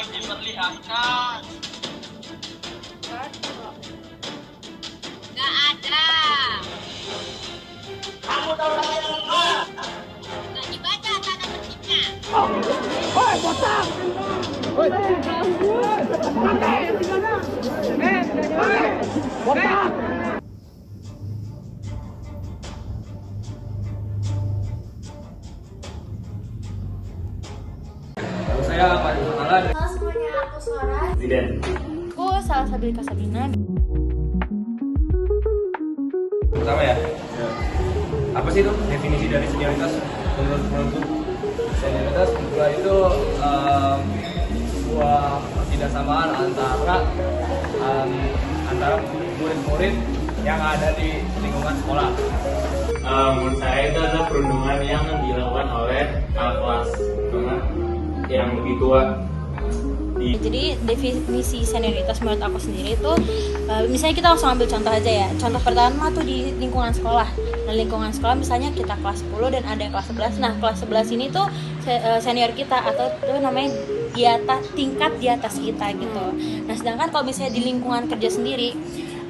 dapat diperlihatkan. Nggak ada. Kamu tahu nama yang lengkap? Nggak dibaca tanda tertibnya. Hoi, botak! Botak! Saya Pak Yusuf. Halo semuanya, aku Suara. Ziden. Aku Salah Sabilika Sabina. Pertama ya. Apa sih itu definisi dari senioritas menurut senioritas itu sebuah ketidaksamaan antara murid-murid yang ada di lingkungan sekolah. Menurut saya itu adalah perundungan yang dilakukan oleh kakak kelas yang lebih tua. Jadi definisi senioritas menurut aku sendiri itu misalnya kita langsung ambil contoh aja ya. Contoh pertama tuh di lingkungan sekolah. Nah, lingkungan sekolah misalnya kita kelas 10 dan ada yang kelas 11. Nah, kelas 11 ini tuh senior kita atau tuh namanya tingkat di atas kita gitu. Nah, sedangkan kalau misalnya di lingkungan kerja sendiri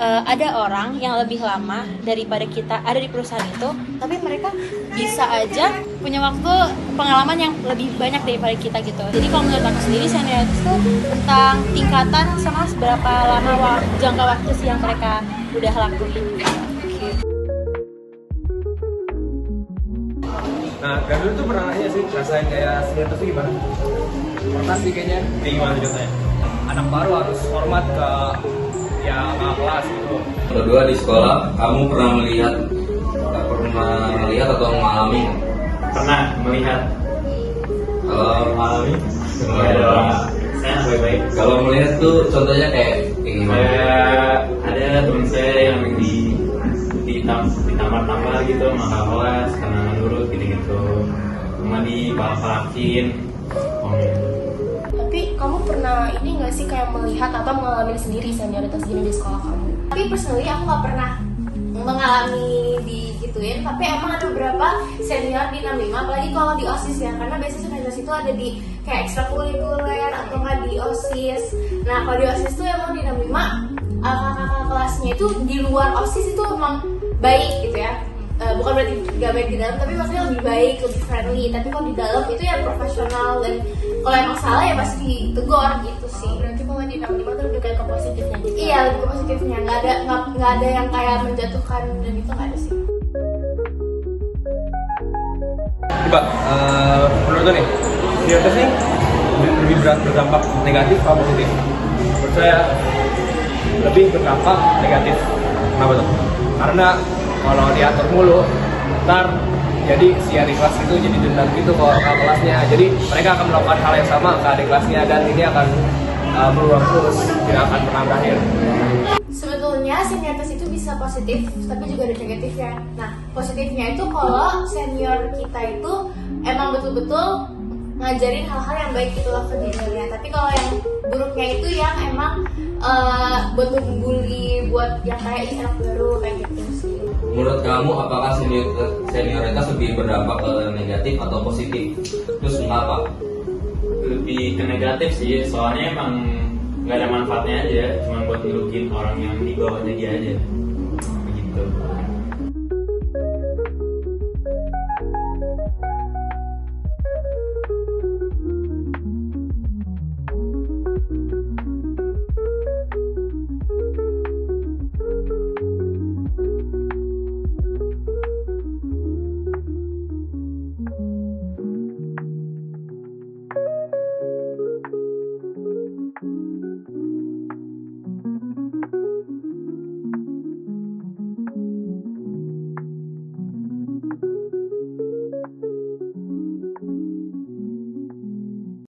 ada orang yang lebih lama daripada kita ada di perusahaan itu, tapi mereka bisa aja punya waktu pengalaman yang lebih banyak daripada kita gitu. Jadi kalau menurut aku sendiri senioritas itu tentang tingkatan sama seberapa lama jangka waktu sih yang mereka udah lakuin. Nah, Gandul tuh pernah nanya sih, rasain kayak senioritas itu gimana? Pernah sih kayaknya. Gimana contohnya? Anak baru harus hormat ke kakak kelas gitu. Kedua, di sekolah kamu pernah melihat atau mengalami? Pernah melihat. Kalau Mengalami. Ada orang saya baik-baik. kalau melihat tuh contohnya kayak gimana? Kayak ada teman saya yang ditamar-tamar gitu sama kakak kelas karena nurut gitu-gitu. Cuma dipalak-palakin. Tapi kamu pernah ini nggak sih kayak melihat atau mengalami sendiri senioritas gini di sekolah kamu? Tapi personally aku nggak pernah mengalami digituin, tapi emang ada beberapa senior di 65, apalagi kalau di OSIS ya, karena biasanya senioritas itu ada di kayak ekstrakurikuler atau nggak di OSIS. Nah kalau di OSIS tuh emang di 65 kakak-kakak kelasnya itu di luar OSIS itu emang baik gitu ya. Bukan berarti gak baik di dalam, tapi maksudnya lebih baik, lebih friendly. Tapi kalau di dalam itu ya profesional, dan kalau emang salah ya pasti ditegur gitu sih. Berarti kalau di 65 tuh lebih kayak ke positifnya gitu. Iya, lebih ke positifnya. Nggak ada yang kayak menjatuhkan dan itu nggak ada sih. Coba, menurut lo nih, senioritas nih lebih berdampak negatif atau positif? Menurut saya lebih berdampak negatif. Kenapa tuh? Karena kalau diatur mulu, ntar jadi si adik kelas itu jadi dendam gitu ke kakak kelasnya. Jadi mereka akan melakukan hal yang sama ke adik kelasnya dan ini akan berulang terus, tidak akan pernah berakhir. Sebetulnya senioritas itu bisa positif, tapi juga ada negatifnya. Nah, positifnya itu kalau senior kita itu emang betul-betul ngajarin hal-hal yang baik gitu loh ke dirinya. Tapi kalau yang buruknya itu yang emang buat membuli, buat yang kayak anak baru kayak gitu sih. Menurut kamu apakah senioritas lebih berdampak ke negatif atau positif? Terus mengapa? Lebih ke negatif sih, soalnya emang nggak ada manfaatnya aja, cuma buat ngelukin orang yang di bawahnya dia aja.